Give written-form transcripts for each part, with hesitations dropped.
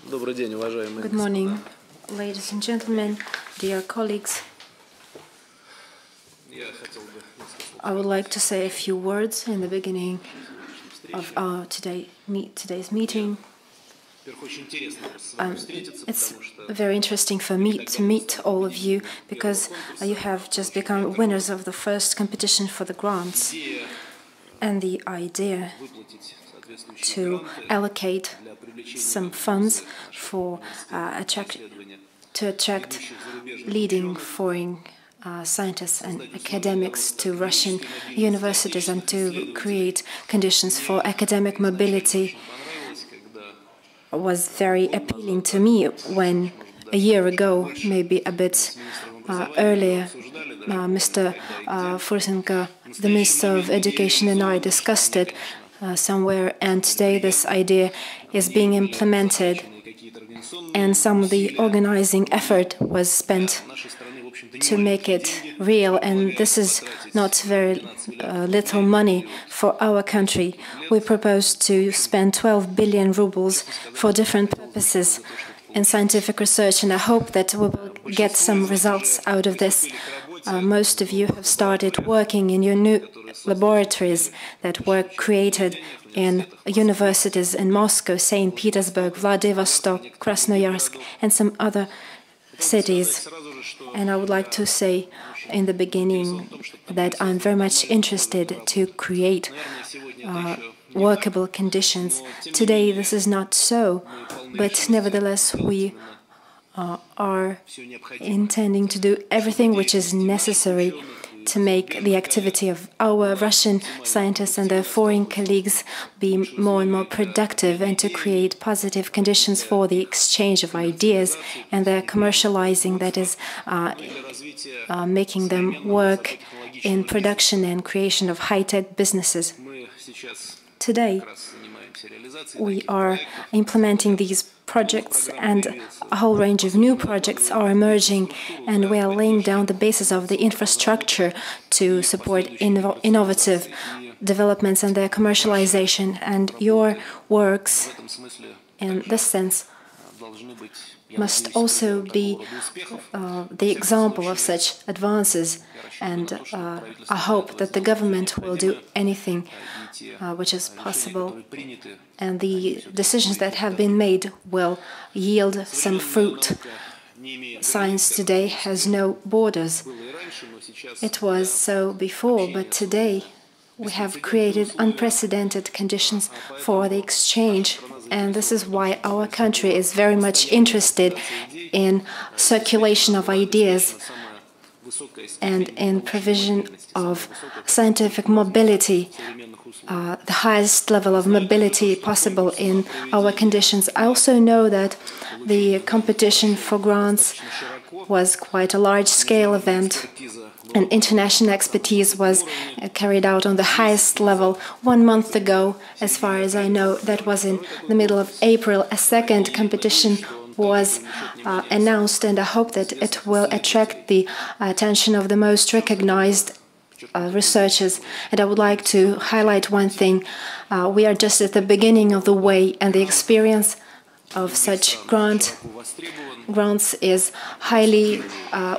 Good morning, ladies and gentlemen, dear colleagues. I would like to say a few words in the beginning of our today's meeting. It's very interesting for me to meet all of you because you have just become winners of the first competition for the grants. And the idea to allocate some funds for to attract leading foreign scientists and academics to Russian universities and to create conditions for academic mobility was very appealing to me when a year ago, maybe a bit earlier, Mr. Fursenko, the Minister of Education, and I discussed it somewhere, and today this idea is being implemented, and some of the organizing effort was spent to make it real, and this is not very little money for our country. We propose to spend 12 billion rubles for different purposes in scientific research, and I hope that we will get some results out of this. Most of you have started working in your new laboratories that were created in universities in Moscow, St. Petersburg, Vladivostok, Krasnoyarsk, and some other cities. And I would like to say in the beginning that I'm very much interested to create workable conditions. Today this is not so, but nevertheless we are intending to do everything which is necessary to make the activity of our Russian scientists and their foreign colleagues be more and more productive and to create positive conditions for the exchange of ideas and their commercializing, that is, making them work in production and creation of high-tech businesses. Today, we are implementing these projects, and a whole range of new projects are emerging, and we are laying down the basis of the infrastructure to support innovative developments and their commercialization. And your works, in this sense, must also be the example of such advances, and I hope that the government will do anything which is possible, and the decisions that have been made will yield some fruit. Science today has no borders. It was so before, but today we have created unprecedented conditions for the exchange, and this is why our country is very much interested in circulation of ideas and in provision of scientific mobility, the highest level of mobility possible in our conditions. I also know that the competition for grants was quite a large-scale event, and international expertise was carried out on the highest level. 1 month ago, as far as I know, that was in the middle of April, a second competition was announced, and I hope that it will attract the attention of the most recognized researchers. And I would like to highlight one thing. We are just at the beginning of the way, and the experience of such grants is highly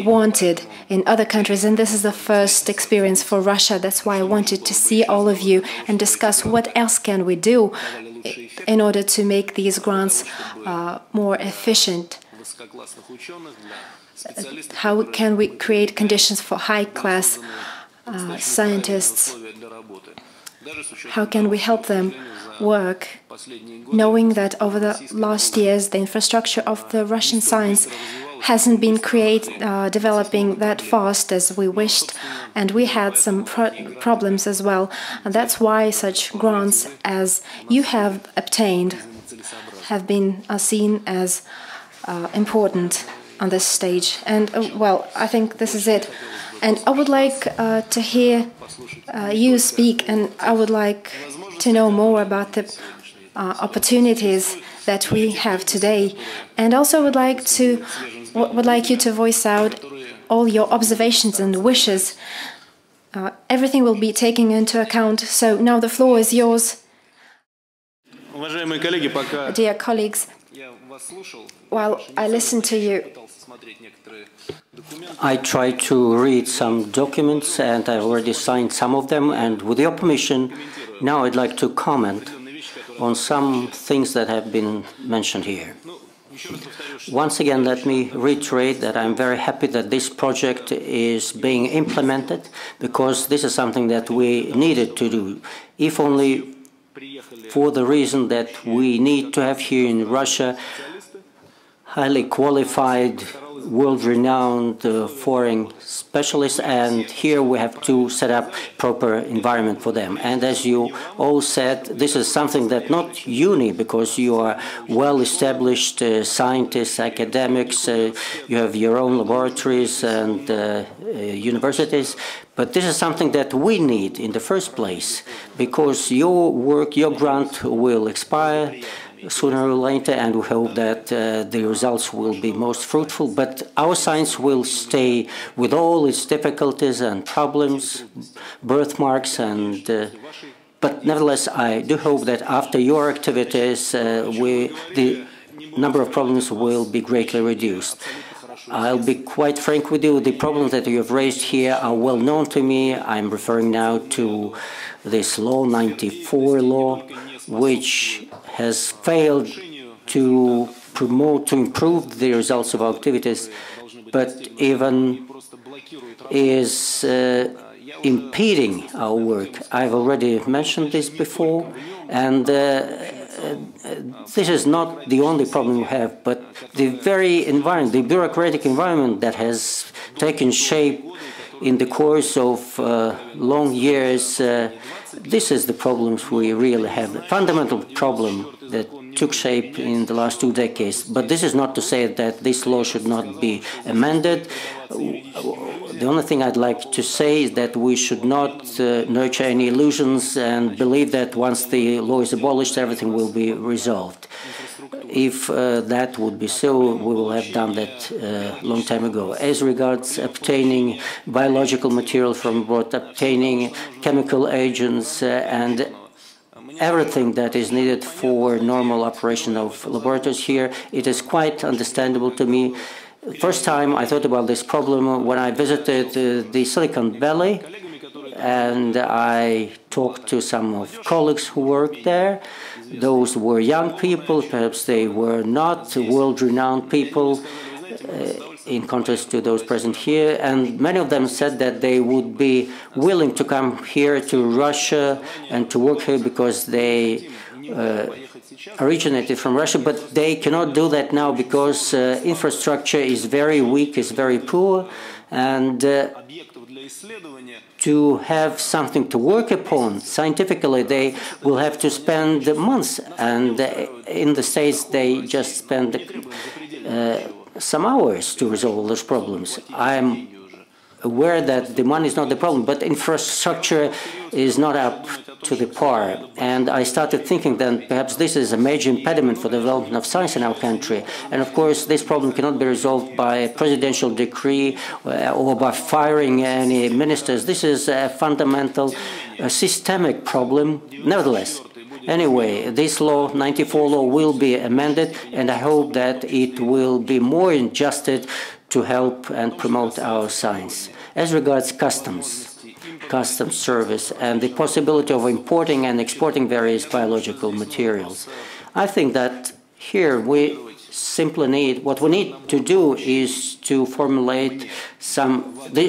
wanted in other countries, and this is the first experience for Russia. That's why I wanted to see all of you and discuss what else can we do in order to make these grants more efficient. How can we create conditions for high-class scientists? How can we help them work, knowing that over the last years the infrastructure of the Russian science hasn't been developing that fast as we wished, and we had some problems as well. And that's why such grants as you have obtained have been seen as important on this stage. And well, I think this is it. And I would like to hear you speak, and I would like to know more about the opportunities that we have today. And also would like you to voice out all your observations and wishes. Everything will be taken into account. So now the floor is yours. Dear colleagues, while I listened to you, I tried to read some documents, and I already signed some of them, and with your permission, now I'd like to comment on some things that have been mentioned here. Once again, let me reiterate that I'm very happy that this project is being implemented, because this is something that we needed to do, if only for the reason that we need to have here in Russia highly qualified, world-renowned foreign specialists, and here we have to set up proper environment for them. And as you all said, this is something that not you need, because you are well-established scientists, academics, you have your own laboratories and universities, but this is something that we need in the first place, because your work, your grant will expire sooner or later, and we hope that the results will be most fruitful. But our science will stay with all its difficulties and problems, birthmarks, and but nevertheless, I do hope that after your activities, the number of problems will be greatly reduced. I'll be quite frank with you. The problems that you have raised here are well known to me. I'm referring now to this law, 94 law, which has failed to improve the results of our activities, but even is impeding our work. I've already mentioned this before, and this is not the only problem we have, but the very environment, the bureaucratic environment that has taken shape in the course of long years, this is the problems we really have, the fundamental problem that took shape in the last 2 decades. But this is not to say that this law should not be amended. The only thing I'd like to say is that we should not nurture any illusions and believe that once the law is abolished, everything will be resolved. If that would be so, we will have done that a long time ago. As regards obtaining biological material from abroad, obtaining chemical agents, and everything that is needed for normal operation of laboratories here, it is quite understandable to me. First time I thought about this problem when I visited the Silicon Valley, and I talked to some of colleagues who worked there. Those were young people, perhaps they were not world-renowned people, in contrast to those present here, and many of them said that they would be willing to come here to Russia and to work here because they originated from Russia, but they cannot do that now because infrastructure is very weak, is very poor, and to have something to work upon scientifically, they will have to spend months, and in the States they just spend some hours to resolve those problems. I'm aware that the money is not the problem, but infrastructure is not up to the par. And I started thinking that perhaps this is a major impediment for the development of science in our country. And of course, this problem cannot be resolved by a presidential decree or by firing any ministers. This is a fundamental, systemic problem. Nevertheless, anyway, this law, 94 law, will be amended, and I hope that it will be more adjusted to help and promote our science. As regards customs service, and the possibility of importing and exporting various biological materials, I think that here we simply need, what we need to do is to formulate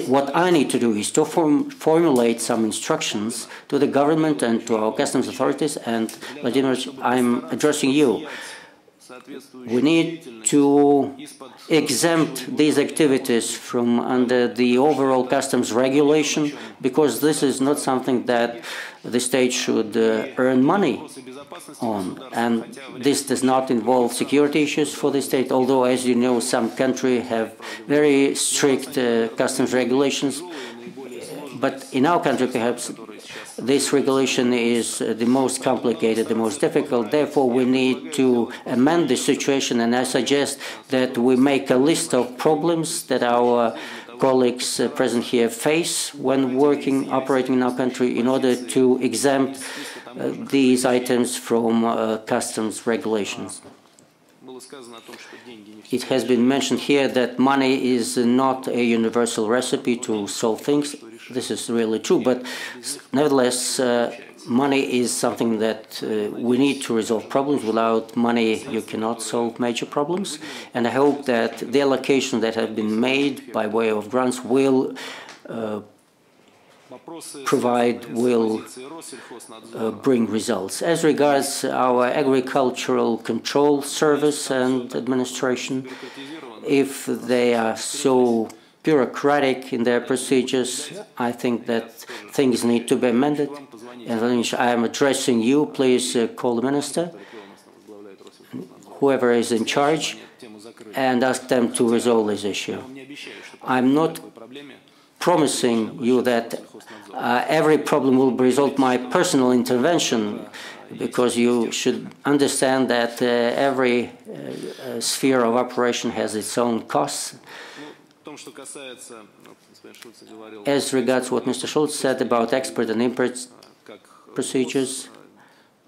what I need to do is to formulate some instructions to the government and to our customs authorities, and Vladimir, I'm addressing you. We need to exempt these activities from under the overall customs regulation, because this is not something that the state should earn money on. And this does not involve security issues for the state, although, as you know, some countries have very strict customs regulations. But in our country, perhaps, this regulation is the most complicated, the most difficult. Therefore, we need to amend the situation, and I suggest that we make a list of problems that our colleagues present here face when operating in our country, in order to exempt these items from customs regulations. It has been mentioned here that money is not a universal recipe to solve things. This is really true, but nevertheless, money is something that we need to resolve problems. Without money, you cannot solve major problems. And I hope that the allocation that have been made by way of grants will bring results. As regards our agricultural control service and administration, if they are so bureaucratic in their procedures, I think that things need to be amended. And I am addressing you. Please call the minister, whoever is in charge, and ask them to resolve this issue. I'm not promising you that every problem will be resolved by personal intervention, because you should understand that every sphere of operation has its own costs. As regards what Mr. Schultz said about export and import procedures,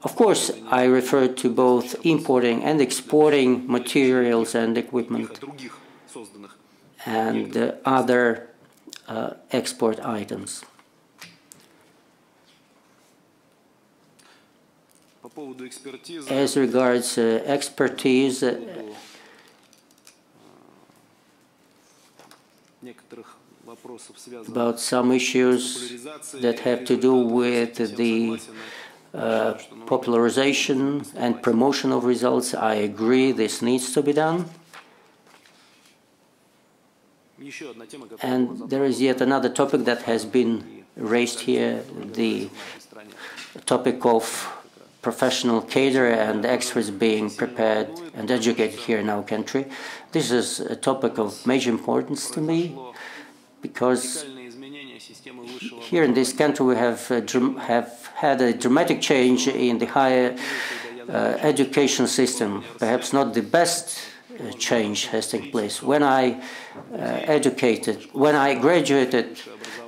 of course, I refer to both importing and exporting materials and equipment and other export items. As regards expertise, about some issues that have to do with the popularization and promotion of results, I agree this needs to be done. And there is yet another topic that has been raised here, the topic of professional cadre and experts being prepared and educated here in our country. This is a topic of major importance to me, because here in this country we have had a dramatic change in the higher education system. Perhaps not the best change has taken place. When I graduated,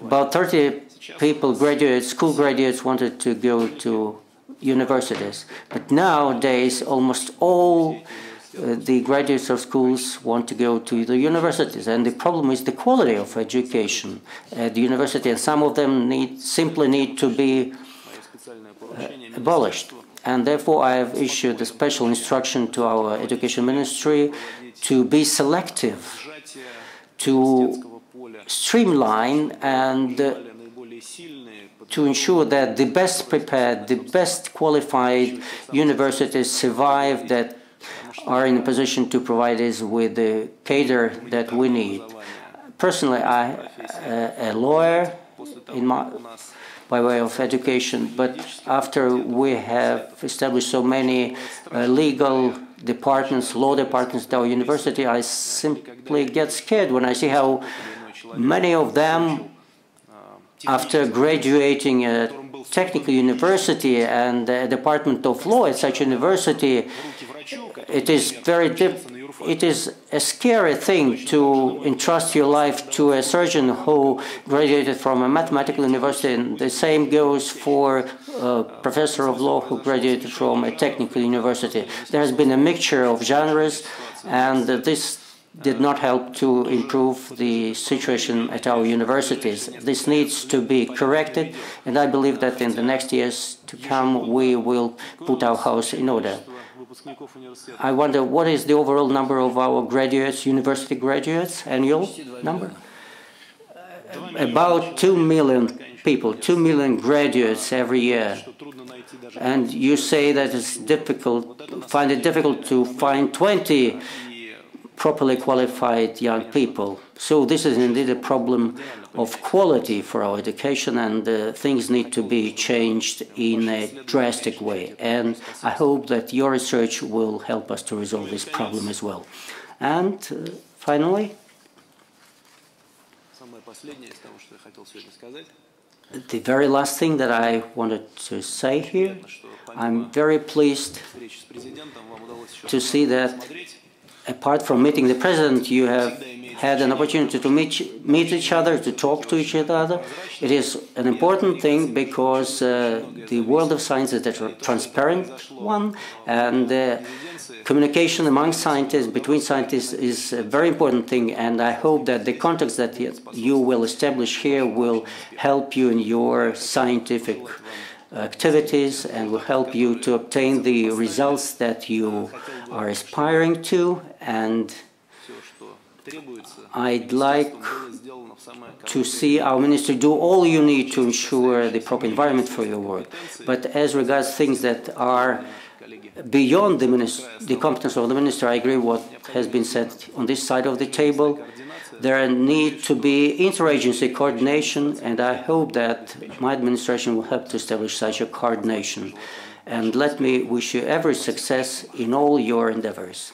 about 30 people school graduates wanted to go to universities. But nowadays, almost all the graduates of schools want to go to the universities. And the problem is the quality of education at the university. And some of them simply need to be abolished. And therefore, I have issued a special instruction to our education ministry to be selective, to streamline and to ensure that the best prepared, the best qualified universities survive, that are in a position to provide us with the cadre that we need. Personally, I'm a lawyer by way of education, but after we have established so many legal departments, law departments at our university, I simply get scared when I see how many of them, after graduating a technical university and a department of law at such university, it is a scary thing to entrust your life to a surgeon who graduated from a mathematical university, and the same goes for a professor of law who graduated from a technical university. There has been a mixture of genres, and this did not help to improve the situation at our universities. This needs to be corrected, and I believe that in the next years to come we will put our house in order. I wonder, what is the overall number of our graduates, university graduates, annual number? About 2 million people, 2 million graduates every year. And you say that it's find it difficult to find 20 properly qualified young people. So this is indeed a problem of quality for our education, and things need to be changed in a drastic way. And I hope that your research will help us to resolve this problem as well. And finally, the very last thing that I wanted to say here, I'm very pleased to see that apart from meeting the president, you have had an opportunity to meet each other, to talk to each other. It is an important thing because the world of science is a transparent one, and communication among scientists, between scientists, is a very important thing, and I hope that the contacts that you will establish here will help you in your scientific activities and will help you to obtain the results that you are aspiring to. And I'd like to see our ministry do all you need to ensure the proper environment for your work. But as regards things that are beyond the competence of the minister, I agree with what has been said on this side of the table. There needs to be interagency coordination, and I hope that my administration will help to establish such a coordination. And let me wish you every success in all your endeavors.